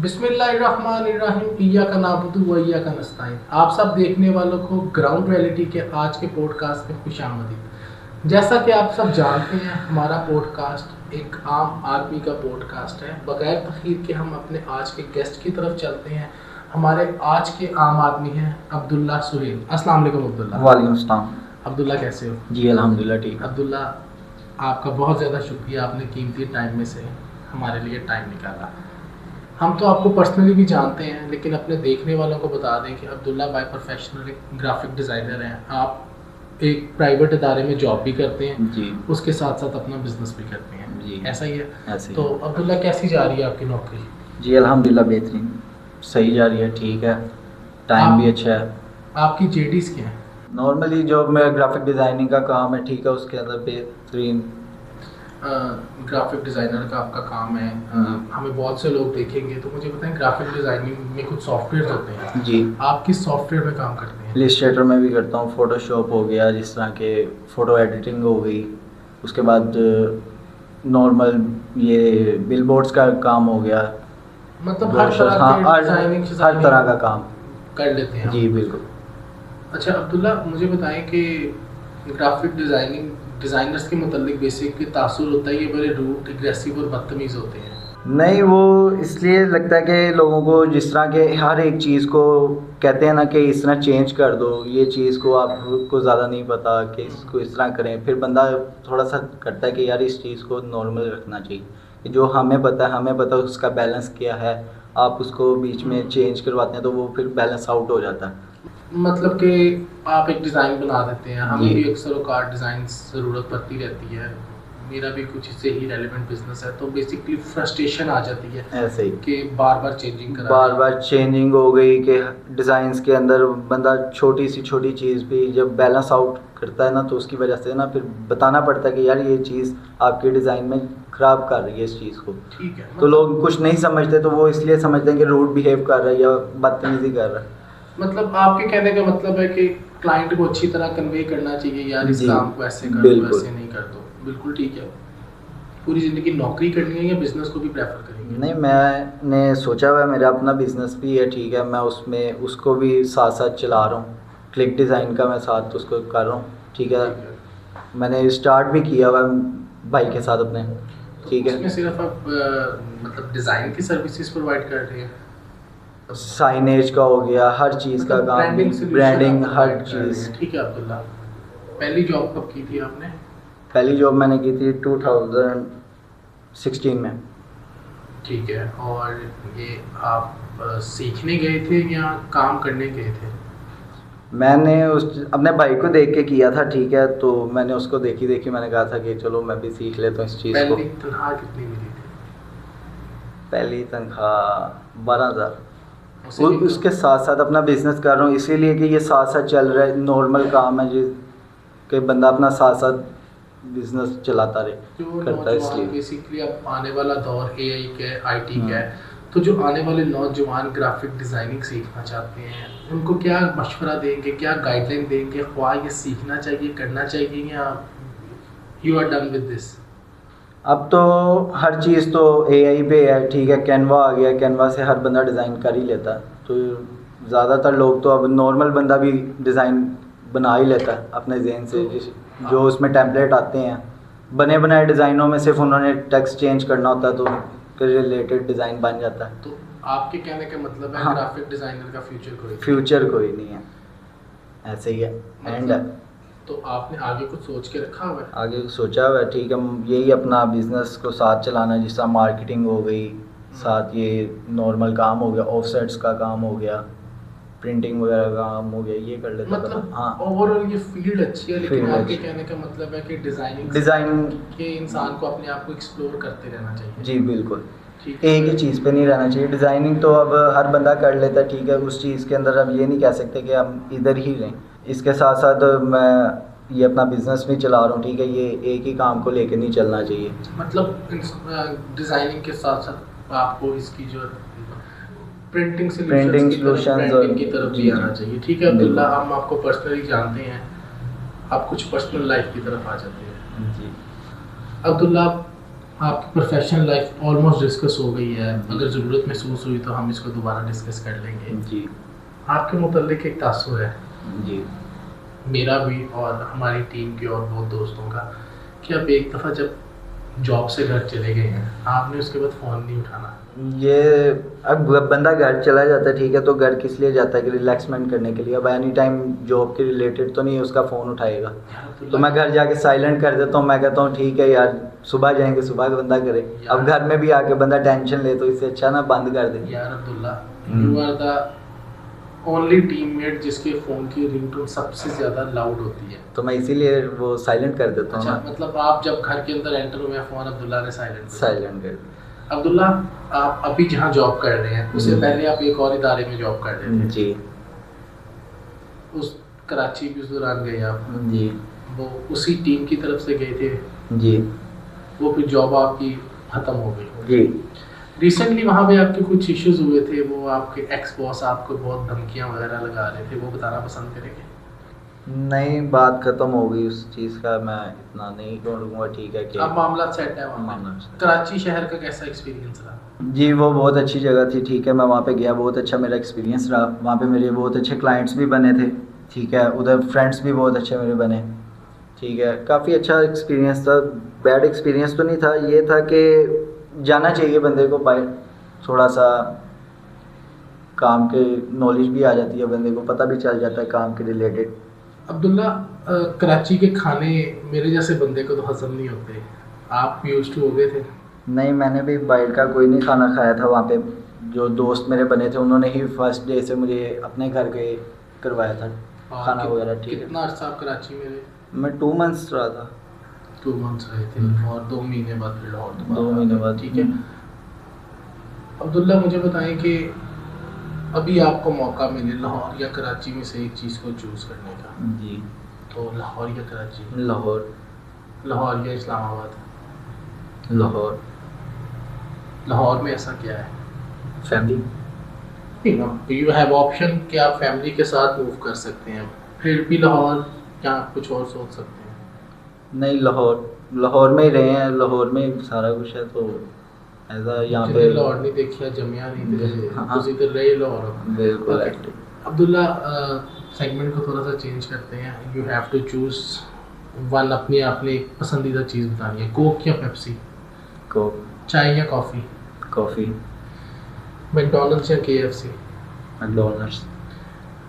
बिस्मिल्लाहिर्रहमानिर्रहीम, इय्याका नअबुदु व इय्याका नस्तईन। आप सब देखने वालों को ग्राउंड रियलिटी के आज के पॉडकास्ट में खुशामदीद। जैसा कि आप सब जानते हैं, हमारा पॉडकास्ट एक आम आदमी का पॉडकास्ट है। बगैर तखीर के हम अपने आज के गेस्ट की तरफ चलते हैं। हमारे आज के आम आदमी हैं अब्दुल्ला सुहेल। अस्सलाम वालेकुम अब्दुल्ला। वालेकुम अस्सलाम। अब्दुल्ला कैसे हो? जी अल्हम्दुलिल्लाह ठीक। अब्दुल्ला, आपका बहुत ज़्यादा शुक्रिया, आपने कीमती टाइम में से हमारे लिए टाइम निकाला। हम तो आपको पर्सनली भी जानते हैं, लेकिन अपने देखने वालों को बता दें कि अब्दुल्ला बाय प्रोफेशनल एक ग्राफिक डिज़ाइनर हैं। आप एक प्राइवेट इदारे में जॉब भी करते हैं जी, उसके साथ साथ अपना बिजनेस भी करते हैं जी ऐसा ही है? ऐसे तो अब्दुल्ला, कैसी जा रही है आपकी नौकरी? जी अल्हम्दुलिल्लाह बेहतरीन, सही जा रही है, ठीक है, टाइम भी अच्छा है। आपकी जेडीज़ क्या है? नॉर्मली जो मेरा ग्राफिक डिज़ाइनिंग का काम है, ठीक है, उसके अंदर बेहतरीन। ग्राफिक डिज़ाइनर का आपका काम है। हमें बहुत से लोग देखेंगे, तो मुझे बताएं, ग्राफिक डिज़ाइनिंग में कुछ सॉफ्टवेयर होते हैं जी, आप किस सॉफ्टवेयर में काम करते हैं? इलस्ट्रेटर में भी करता हूँ, फ़ोटोशॉप हो गया, जिस तरह के फ़ोटो एडिटिंग हो गई, उसके बाद नॉर्मल ये बिलबोर्ड्स का काम हो गया, मतलब हर ब्रोशर्स, तरह हाँ, के डिज़ाइनिंग हर तरह का काम कर लेते हैं जी आप? बिल्कुल। अच्छा अब्दुल्ला, मुझे बताएं कि ग्राफिक डिज़ाइनर्स के मुतालिक बेसिक तासुर होता है ये बड़े रूड, एग्रेसिव और बदतमीज़ होते हैं। नहीं, वो इसलिए लगता है कि लोगों को जिस तरह के हर एक चीज़ को कहते हैं ना कि इस तरह चेंज कर दो, ये चीज़ को आपको ज़्यादा नहीं पता कि इसको इस तरह करें, फिर बंदा थोड़ा सा करता है कि यार इस चीज़ को नॉर्मल रखना चाहिए, कि जो हमें पता है उसका बैलेंस क्या है, आप उसको बीच में चेंज करवाते हैं तो वो फिर बैलेंस आउट हो जाता है। मतलब कि आप एक डिज़ाइन बना देते हैं, हमें जी। भी अक्सर औकात डिज़ाइन ज़रूरत पड़ती रहती है। मेरा भी कुछ इससे ही रेलेवेंट बिजनेस है, तो बेसिकली फ्रस्ट्रेशन आ जाती है ऐसे ही कि बार बार चेंजिंग करा बार बार चेंजिंग हो गई कि डिज़ाइंस के अंदर बंदा छोटी सी छोटी चीज़ भी जब बैलेंस आउट करता है ना, तो उसकी वजह से ना फिर बताना पड़ता है कि यार ये चीज़ आपके डिज़ाइन में ख़राब कर रही है इस चीज़ को। ठीक है, तो लोग कुछ नहीं समझते, तो वो इसलिए समझते हैं कि रूड बिहेव कर रहा है या बदतमीज़ी कर रहा है। मतलब आपके कहने का मतलब है कि क्लाइंट को अच्छी तरह कन्वे करना चाहिए, यार इस जी, काम को ऐसे कर दो, बिल्कुल। ऐसे नहीं कर दो। बिल्कुल ठीक है। पूरी ज़िंदगी नौकरी करनी है या बिजनेस को भी प्रेफर करेंगे? नहीं, मैंने सोचा हुआ है, मेरा अपना बिज़नेस भी है, ठीक है, मैं उसको भी साथ साथ चला रहा हूँ, क्लिक डिज़ाइन का मैं साथ उसको कर रहा हूँ, ठीक है। मैंने स्टार्ट भी किया हुआ है भाई के साथ अपने, ठीक तो है। उसमें सिर्फ आप मतलब डिज़ाइन की सर्विसेज प्रोवाइड कर रहे हैं? साइनेज का हो गया, हर चीज़ का काम, ब्रांडिंग हर चीज़। ठीक है अब्दुल्ला, पहली जॉब कब की थी आपने? पहली जॉब मैंने की थी 2016 में। ठीक है, और ये आप सीखने गए थे या काम करने गए थे? मैंने अपने भाई को देख के किया था, ठीक है, तो मैंने उसको देखी मैंने कहा था कि चलो मैं भी सीख लेता हूँ इस चीज़ को। पहली तनख्वाह कितनी मिली थी? पहली तनख्वाह 12,000। तो उसके साथ साथ अपना बिजनेस कर रहा हूँ, इसीलिए कि ये साथ साथ चल रहा है, नॉर्मल काम है जी, कि बंदा अपना साथ साथ बिजनेस चलाता रहे, करता है इसलिए। बेसिकली अब आने वाला दौर एआई का, आईटी का है, तो जो आने वाले नौजवान ग्राफिक डिज़ाइनिंग सीखना चाहते हैं उनको क्या मशवरा देंगे, क्या गाइडलाइन देंगे? ख्वाह ये सीखना चाहिए, करना चाहिए, या you are done with this? अब तो हर चीज़ तो एआई पे है, ठीक है, कैनवा आ गया, कैनवा से हर बंदा डिज़ाइन कर ही लेता है, तो ज़्यादातर लोग तो अब नॉर्मल बंदा भी डिज़ाइन बना ही लेता है अपने जहन से, जो उसमें टेम्पलेट आते हैं बने बनाए डिज़ाइनों में, सिर्फ उन्होंने टेक्स्ट चेंज करना होता है तो उसके रिलेटेड डिज़ाइन बन जाता है। तो आपके कहने का मतलब है हाँ, ग्राफिक डिज़ाइनर का फ्यूचर कोई नहीं है, ऐसे ही है, एंड है। तो आपने आगे कुछ सोच के रखा हुआ है? आगे सोचा हुआ है, ठीक है, यही अपना बिजनेस को साथ चलाना, जिस तरह मार्केटिंग हो गई, साथ ये नॉर्मल काम हो गया, ऑफसेट्स का काम हो गया, प्रिंटिंग वगैरह का काम हो गया, ये कर लेता मतलब हाँ। ओवरऑल ये फील्ड अच्छी है, लेकिन फील्ड आपके अच्छी। कहने का मतलब है कि डिज़ाइन डिज़ाइन इंसान को अपने आप को एक्सप्लोर करते रहना चाहिए। जी बिल्कुल, ठीक है। एक ही चीज़ पे नहीं रहना चाहिए। डिज़ाइनिंग तो अब हर बंदा कर लेता है, ठीक है, उस चीज़ के अंदर अब ये नहीं कह सकते कि हम इधर ही रहें। इसके साथ साथ मैं ये अपना बिजनेस भी चला रहा हूँ, ठीक है, ये एक ही काम को लेकर नहीं चलना चाहिए। मतलब डिज़ाइनिंग के साथ साथ आपको इसकी जो प्रिंटिंग सॉल्यूशंस की तरफ भी आना चाहिए। ठीक है अब्दुल्ला, हम आपको पर्सनली जानते हैं, आप कुछ पर्सनल लाइफ की तरफ आ जाते हैं। जी अब्दुल्ला, आपकी प्रोफेशनल लाइफ ऑलमोस्ट डिस्कस हो गई है, जी। अगर ज़रूरत महसूस हुई तो हम इसको दोबारा डिस्कस कर लेंगे। जी आपके मुतल्लिक एक तासुर है, जी मेरा भी और हमारी टीम के और बहुत दोस्तों का, कि आप एक दफ़ा जब जॉब से घर चले गए हैं, आपने उसके बाद फ़ोन नहीं उठाना। ये अब बंदा घर चला जाता है, ठीक है, तो घर किस लिए जाता है कि रिलैक्समेंट करने के लिए। अब एनी टाइम जॉब के रिलेटेड तो नहीं उसका फ़ोन उठाएगा, तो मैं घर जाके साइलेंट कर देता हूँ। मैं कहता हूँ ठीक है यार, सुबह जाएंगे, सुबह का बंदा करे। अब घर में भी आके बंदा टेंशन ले, तो इससे अच्छा ना बंद कर दे। यार Abdullah, you are the only teammate जिसके फ़ोन की रिंगटोन सबसे ज़्यादा लाउड होती है। तो मैं इसीलिए वो साइलेंट कर देता हूँ। अच्छा, मतलब आप जब घर के अंदर एंटर हुए, फ़ोन अब्दुल्ला ने साइलेंट साइलेंट कर दिया। अब्दुल्ला, आप अभी जहाँ जॉब कर रहे हैं उससे पहले आप एक और इदारे में जॉब कर रहे थे। जी उस कराची भी उस दौरान गए आप, जी वो उसी टीम की तरफ से गए थे, जी वो फिर जॉब आपकी ख़त्म हो गई। जी रिसेंटली वहाँ पे आपके कुछ इश्यूज हुए थे, वो आपके एक्स बॉस आपको बहुत धमकियाँ वगैरह लगा रहे थे, वो बताना पसंद करेंगे? नहीं, बात ख़त्म हो गई उस चीज़ का, मैं इतना नहीं करूँगा। ठीक है कि अब मामला सेट है वहाँ मामला पे। set है। कराची शहर का कैसा एक्सपीरियंस रहा? जी, वो बहुत अच्छी जगह थी, ठीक है, मैं वहाँ पे गया, बहुत अच्छा मेरा एक्सपीरियंस रहा। वहाँ पे मेरे बहुत अच्छे क्लाइंट्स भी बने थे, ठीक है, उधर फ्रेंड्स भी बहुत अच्छे मेरे बने, ठीक है, काफ़ी अच्छा एक्सपीरियंस था। बैड एक्सपीरियंस तो नहीं था, ये था कि जाना चाहिए बंदे को बाहर, थोड़ा सा काम के नॉलेज भी आ जाती है, बंदे को पता भी चल जाता है काम के रिलेटेड। अब्दुल्ला, कराची के खाने मेरे जैसे बंदे को तो हजम नहीं होते, आप यूज्ड टू हो गए थे? नहीं, मैंने भी बाहर का कोई नहीं खाना खाया था वहाँ पे। जो दोस्त मेरे बने थे उन्होंने ही फर्स्ट डे से मुझे अपने घर के करवाया था और खाना वगैरह, ठीक है। कितना अर्सा आप कराची में रहे? मैं 2 मंथ्स रहा था। 2 मंथ्स रहे थे और 2 महीने बाद फिर लाहौर दोबारा 2 महीने बाद। ठीक है। अब्दुल्ला, मुझे बताएं कि अभी आपको मौका मिले लाहौर या कराची में से एक चीज़ को चूज़ करने का, जी, तो लाहौर या कराची? लाहौर। लाहौर या इस्लामाबाद? लाहौर। लाहौर में ऐसा क्या है? फैमिली। यू हैव ऑप्शन कि आप फैमिली के साथ मूव कर सकते हैं, फिर भी लाहौर या कुछ और सोच सकते हैं? नहीं, लाहौर में ही रहे हैं, लाहौर में सारा कुछ है, तो ऐसा यहाँ पे जिन्हें लाहौर नहीं देखिया जमिया नहीं थे, हाँ। तुसी तो रहे लाहौर। बिल्कुल Okay. एक्टिव। अब्दुल्ला, सेगमेंट को थोड़ा सा चेंज करते हैं। You have to choose one, अपनी आपने एक पसंदीदा चीज़ बतानी है, कोक या पेप्सी, कोक। चाय या कॉफ़ी, कॉफ़ी। मैकडॉनल्ड्स या KFC, मैकडोनल्ड्स।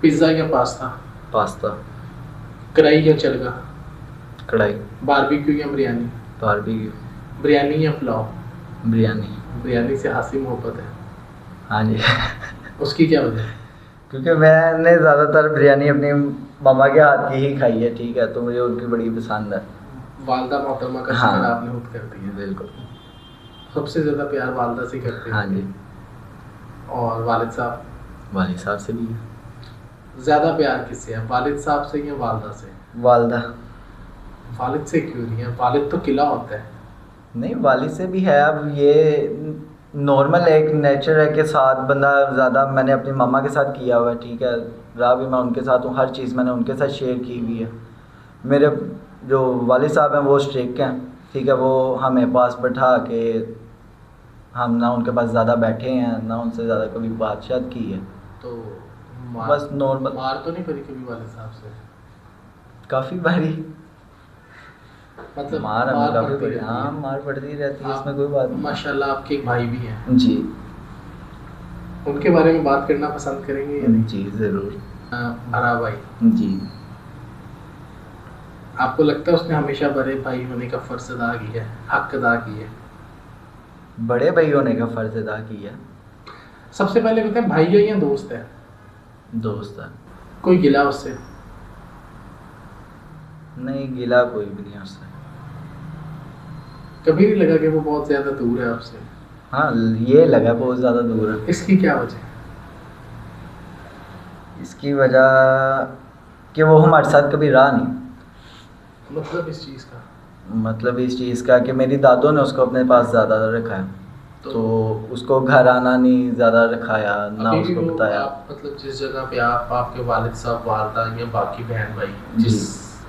पिज़्ज़ा या पास्ता, पास्ता। कढ़ाई या चलगा, कढ़ाई। बारबेक्यू या बिरयानी, बारबेक्यू। बिरयानी या पुलाव? बिरयानी। बिरयानी से हंसी मोहब्बत है, हाँ जी। उसकी क्या वजह है? क्योंकि मैंने ज़्यादातर बिरयानी अपनी मामा के हाथ की ही खाई है, ठीक है, तो मुझे उनकी बड़ी पसंद है। वालदा मोहतरमा का हाँ। जिक्र आपने खुद कर दिया, बिल्कुल। सबसे ज़्यादा प्यार वालदा से करते हैं? हाँ जी। और वालिद साहब? वालिद साहब से भी। ज़्यादा प्यार किससे है, वालिद साहब से या वालदा से? वालदा। वालिद से क्यों नहीं है? वालिद तो किला होता है। नहीं, वालिद से भी है। अब ये नॉर्मल एक नेचर है के साथ बंदा ज़्यादा, मैंने अपनी मम्मा के साथ किया हुआ है, ठीक है, रहा भी मैं उनके साथ हूँ, हर चीज़ मैंने उनके साथ शेयर की हुई है। मेरे जो वालिद साहब हैं वो स्ट्रिक्ट हैं, ठीक है, वो हमें पास बैठा के, हम ना उनके पास ज़्यादा बैठे हैं, ना उनसे ज़्यादा कभी बातचीत की है, तो बस नॉर्मल। मार तो नहीं पड़ी कभी वालिद साहब से? काफ़ी बारी मतलब मार हमें काफ़ी पड़ती पड़ी, रहती हाँ, है। मार पड़ती रहती है, आप- इसमें कोई बात नहीं। माशाल्लाह आपके एक भाई भी हैं, जी उनके बारे में बात करना पसंद करेंगे या नहीं? जी ज़रूर। भरा भाई, जी। आपको लगता है उसने हमेशा बड़े भाई होने का फ़र्ज अदा किया है, हक अदा किया है? बड़े भाई होने का फ़र्ज अदा किया। सबसे पहले बताएं, भाई है या दोस्त है? दोस्त है। कोई गिला उससे? नहीं, गिला कोई भी नहीं उससे। कभी नहीं लगा कि वो बहुत ज़्यादा दूर है आपसे? हाँ, ये लगा बहुत ज़्यादा दूर है। इसकी क्या वजह? इसकी वजह कि वो हमारे साथ कभी रहा नहीं। मतलब इस चीज़ का? मतलब इस चीज़ का कि मेरी दादों ने उसको अपने पास ज़्यादा रखा है, तो उसको घर आना नहीं ज़्यादा रखाया, ना अभी भी उसको वो बताया। आप मतलब जिस जगह पे आप, आपके वालिद साहब, वालदा या बाकी बहन भाई जिस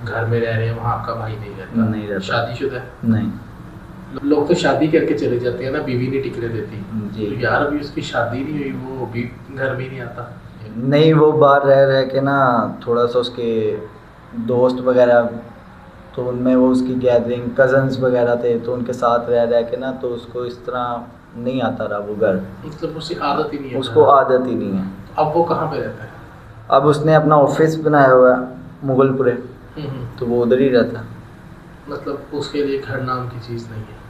घर में रह रहे हैं, वहाँ आपका भाई नहीं रहता? नहीं रहता। शादीशुदा है? नहीं। लोग तो शादी करके चले जाते हैं ना, बीवी नहीं टिकने देती। जी। तो यार अभी उसकी शादी नहीं हुई, वो अभी घर में ही नहीं आता। नहीं, वो बाहर रह रह के ना थोड़ा सा उसके दोस्त वगैरह, तो उनमें वो उसकी गैदरिंग कज़न्स वगैरह थे, तो उनके साथ रह रह के ना तो उसको इस तरह नहीं आता रहा वो घर। मतलब उसे आदत ही नहीं है उसको घर। आदत ही नहीं है। अब वो कहाँ पे रहता है? अब उसने अपना ऑफिस बनाया हुआ है मुगलपुरे, तो वो उधर ही रहता है। मतलब उसके लिए घर नाम की चीज़ नहीं है।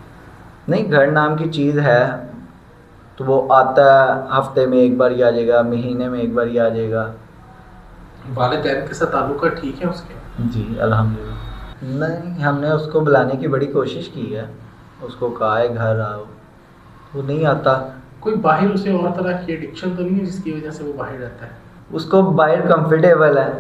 नहीं, घर नाम की चीज़ है, तो वो आता है, हफ्ते में एक बार ही आ जाएगा, महीने में एक बार ही आ जाएगा। वालिदैन के साथ ताल्लुका ठीक है उसके? जी अल्हम्दुलिल्लाह। नहीं, हमने उसको बुलाने की बड़ी कोशिश की है, उसको कहा है घर आओ, वो नहीं आता। कोई बाहर उसे और तरह की एडिक्शन तो नहीं है जिसकी वजह से वो बाहर रहता है? उसको बाहर कंफर्टेबल है,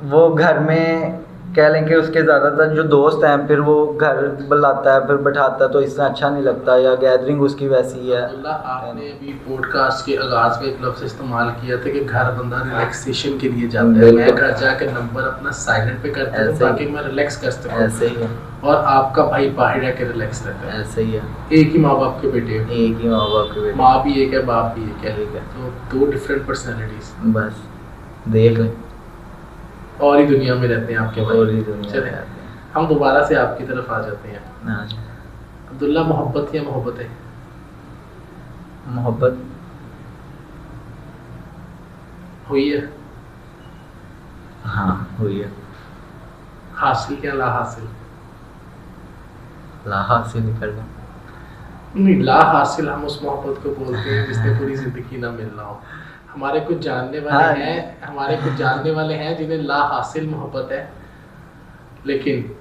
वो घर में कह लें कि उसके ज़्यादातर जो दोस्त हैं फिर वो घर बुलाता है, फिर बैठाता है, तो इससे अच्छा नहीं लगता, या गैदरिंग उसकी वैसी है। अब्दुल्ला, आपने अभी पॉडकास्ट के आगाज में एक लफ्ज़ इस्तेमाल किया था कि घर बंदा रिलैक्सेशन के लिए जाता है। मैं घर जाके नंबर अपना साइलेंट पे करता हूँ ताकि मैं रिलैक्स कर सकूँ। ऐसे ही है, और आपका भाई बाहर रह के रिलैक्स रहता है। ऐसे ही है। एक ही माँ बाप के बेटे हो? एक ही माँ बाप के बेटे। माँ भी एक है, बाप भी एक है। ठीक है। तो दो डिफरेंट पर्सनैलिटीज बस देख लें, और ही दुनिया में रहते हैं आपके भाई। और ही दुनिया चलें, में आते हैं। हम दोबारा से आपकी तरफ आ जाते हैं। हाँ, अब्दुल्ला, मोहब्बत या मोहब्बत है? मोहब्बत हुई है? हाँ हुई है। हासिल या ला हासिल? ला हासिल ही कर लें। नहीं, ला हासिल हम उस मोहब्बत को बोलते हैं जिसने पूरी जिंदगी ना मिलना हो। हमारे कुछ जानने वाले हाँ। हैं, हमारे कुछ जानने वाले हैं जिन्हें ला हासिल मोहब्बत है। लेकिन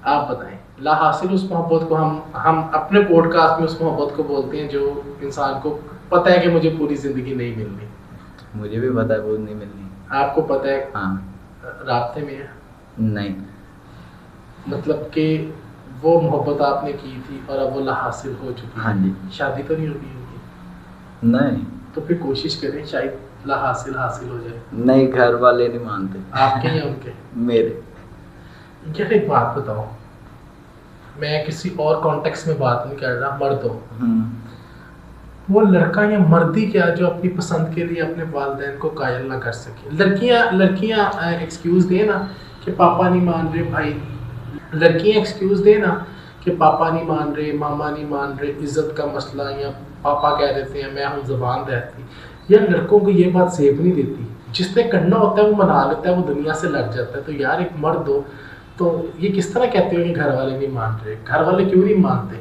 आप बताएं, ला हासिल उस मोहब्बत को हम अपने पॉडकास्ट में उस मोहब्बत को बोलते हैं जो इंसान को पता है कि मुझे पूरी जिंदगी नहीं मिलनी। मुझे भी पता है वो नहीं मिलनी। आपको पता है? हाँ। रास्ते में है? नहीं। मतलब कि वो मोहब्बत आपने की थी और अब वो ला हासिल हो चुकी है। हाँ जी। शादी तो नहीं होगी उनकी? नहीं। तो फिर कोशिश करें शायद ला हासिल हासिल हो जाए। नहीं, घर वाले नहीं मानते। आपके या उनके? मेरे। यार एक बात बताओ, मैं किसी और कॉन्टेक्स्ट में बात नहीं कर रहा, मर्द हो, वो लड़का या मर्दी क्या जो अपनी पसंद के लिए अपने वालिदैन को कायल ना कर सके? लड़कियां एक्सक्यूज दे ना कि पापा नहीं मान रहे भाई, लड़कियां एक्सक्यूज दे ना कि पापा नहीं मान रहे, मामा नहीं मान रहे, इज्जत का मसला, या पापा कह देते हैं मैं हूँ ज़बान रहती, या लड़कों को ये बात सेफ नहीं देती। जिसने करना होता है वो मना लेता है, वो दुनिया से लग जाता है। तो यार एक मर्द हो तो ये किस तरह कहते हो कि घर वाले नहीं मान रहे? घर वाले क्यों नहीं मानते?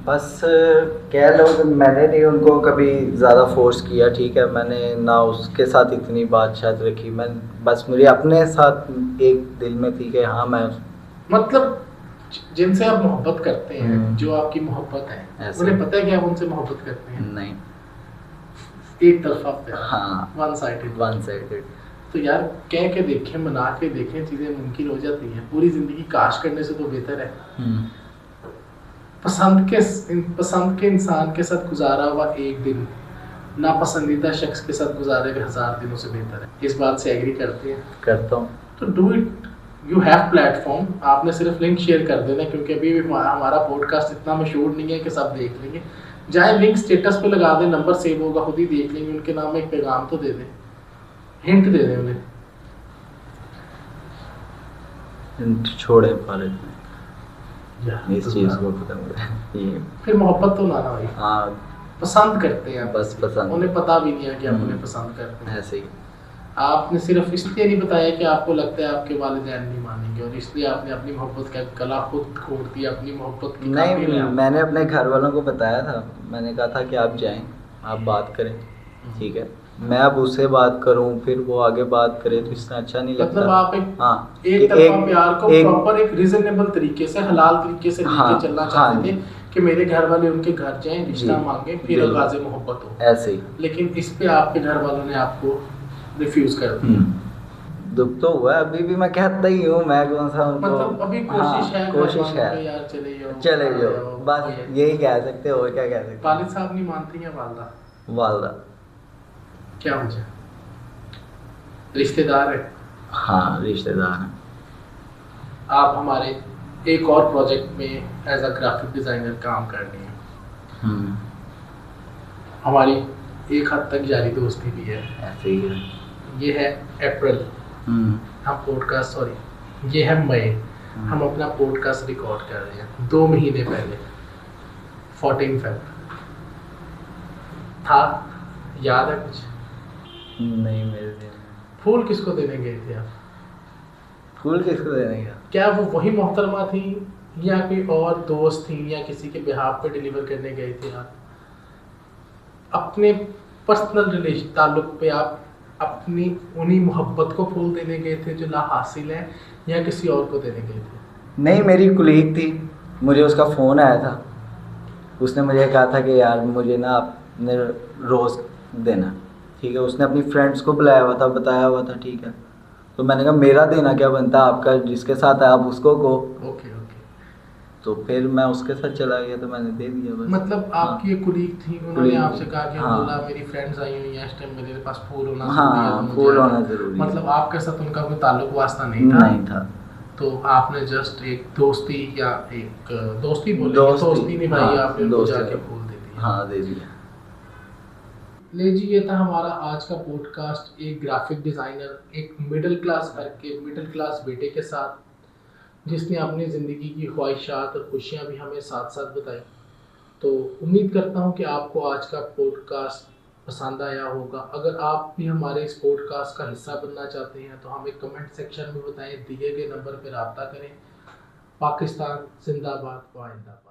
बस कह लो कि मैंने नहीं उनको कभी ज़्यादा फोर्स किया, ठीक है, मैंने ना उसके साथ इतनी बात शायद रखी, मैं बस मेरे अपने साथ एक दिल में थी कि हाँ मैं मतलब जिनसे आप मोहब्बत करते हैं, जो आपकी मोहब्बत है, ऐसे। उन्हें पता है कि आप उनसे मोहब्बत करते हैं? नहीं। एक तरफा प्यार, हाँ, वन साइडेड। One sided. तो यार कह के देखें, मना के देखें, चीज़ें मुमकिन हो जाती हैं। पूरी ज़िंदगी काश करने से तो बेहतर है पसंद के इंसान के साथ गुजारा हुआ एक दिन नापसंदीदा शख्स के साथ गुजारे हुए 1000 दिनों से बेहतर है। इस बात से एग्री करते हैं? करता हूँ। तो do it, you have platform, आपने सिर्फ लिंक शेयर कर देना, क्योंकि अभी भी हमारा पॉडकास्ट इतना मशहूर नहीं है कि सब देख लेंगे। जाए लिंक स्टेटस पे लगा दें, नंबर सेव होगा, खुद ही देख लेंगे। उनके नाम में एक पैगाम तो दे दें, हिंट दे दें उन्हें। छोड़े पाले इस चीज़ को खत्म ये फिर मोहब्बत तो ना हुई। हाँ, पसंद करते हैं, बस पसंद। उन्हें पता भी नहीं है कि आप उन्हें पसंद करते हैं। ऐसे ही। आपने सिर्फ इसलिए नहीं बताया कि आपको लगता है आपके वालिदैन नहीं मानेंगे, और इसलिए आपने अपनी मोहब्बत का गला खुद खोल दिया, अपनी मोहब्बत की नहीं, खातिर आप। मैंने अपने घर वालों को बताया था, मैंने कहा था कि आप जाएं, आप बात करें, ठीक है, मैं अब उससे बात करूं, फिर वो आगे बात करे, तो इससे अच्छा नहीं लगता। मतलब आप एक हाँ, एक तरफा प्यार को प्रॉपर एक रीजनेबल तरीके से, हलाल तरीके से लेके चलना चाहते थे कि मेरे घर वाले उनके घर जाएं, रिश्ता मांगे, फिर आगाज़ मोहब्बत हो। ऐसे ही। लेकिन इस पे आपके घर वालों ने आपको रिफ्यूज कर दिया। दुख तो हुआ, अभी भी मैं कहता ही हूँ, मैं कौन सा उनको, मतलब अभी कोशिश है, कोशिश है यार चले जाओ, बस यही कह सकते हो, क्या कह सकते। वालिद साहब नहीं मानती हैं? वालदा। क्या वजह? रिश्तेदार है? हाँ, रिश्तेदार हैं। आप हमारे एक और प्रोजेक्ट में एज अ ग्राफिक डिज़ाइनर काम करनी है। हम्म, हमारी एक हद तक यारी दोस्ती भी है। ऐसे ही है। ये है अप्रैल, हम्म, हम पॉडकास्ट सॉरी ये है मई, हम अपना पॉडकास्ट रिकॉर्ड कर रहे हैं 2 महीने पहले 14 फेब था। याद है कुछ? नहीं मेरे लिए फूल किसको देने गए थे आप? फूल किसको देने का? क्या वो वही मोहतरमा थी या कोई और दोस्त थी या किसी के बिहाफ पे डिलीवर करने गए थे आप? अपने पर्सनल रिलेशन ताल्लुक पे आप अपनी उन्हीं मोहब्बत को फूल देने गए थे जो ला हासिल है, या किसी और को देने गए थे? नहीं, मेरी कुलीग थी, मुझे उसका फ़ोन आया था। उसने मुझे कहा था कि यार मुझे ना अपने रोज़ देना। ठीक है, उसने अपनी फ्रेंड्स को बुलाया हुआ था, बताया हुआ था। ठीक है, तो मैंने कहा मेरा देना क्या बनता है, आपका जिसके साथ है आप उसको कहो। Okay okay. तो फिर मैं उसके साथ चला गया, तो मैंने दे दिया बस। मतलब हाँ, आपकी एक कुलीग थी, उन्होंने कुलीग आपसे थी। कहा कि हाँ। अब्दुल्ला मेरी फ्रेंड्स आई हुई हैं इस टाइम, मेरे पास फूल होना हाँ, ज़रूरी है तो मुझे फूल आना। होना ज़रूरी है। मतलब आपके साथ उनका कोई ताल्लुक वास्ता नहीं था? नहीं था। तो आपने जस्ट एक दोस्ती या एक दोस्ती बोलेंगे, दोस्ती, दोस्ती निभाई, हाँ, आपने उनको दोस्ती। जाके फूल दे दिया। हाँ, दे दिया। ले जी, ये था हमारा आज का पॉडकास्ट, एक ग्राफिक डिज़ाइनर, एक मिडिल क्लास घर के मिडिल क्लास बेटे के साथ, जिसने अपनी ज़िंदगी की ख्वाहिशात और खुशियाँ भी हमें साथ साथ बताई। तो उम्मीद करता हूँ कि आपको आज का पॉडकास्ट पसंद आया होगा। अगर आप भी हमारे इस पॉडकास्ट का हिस्सा बनना चाहते हैं तो हमें कमेंट सेक्शन में बताएं, दिए गए नंबर पर रब्ता करें। पाकिस्तान जिंदाबाद, वाहिंदाबाद।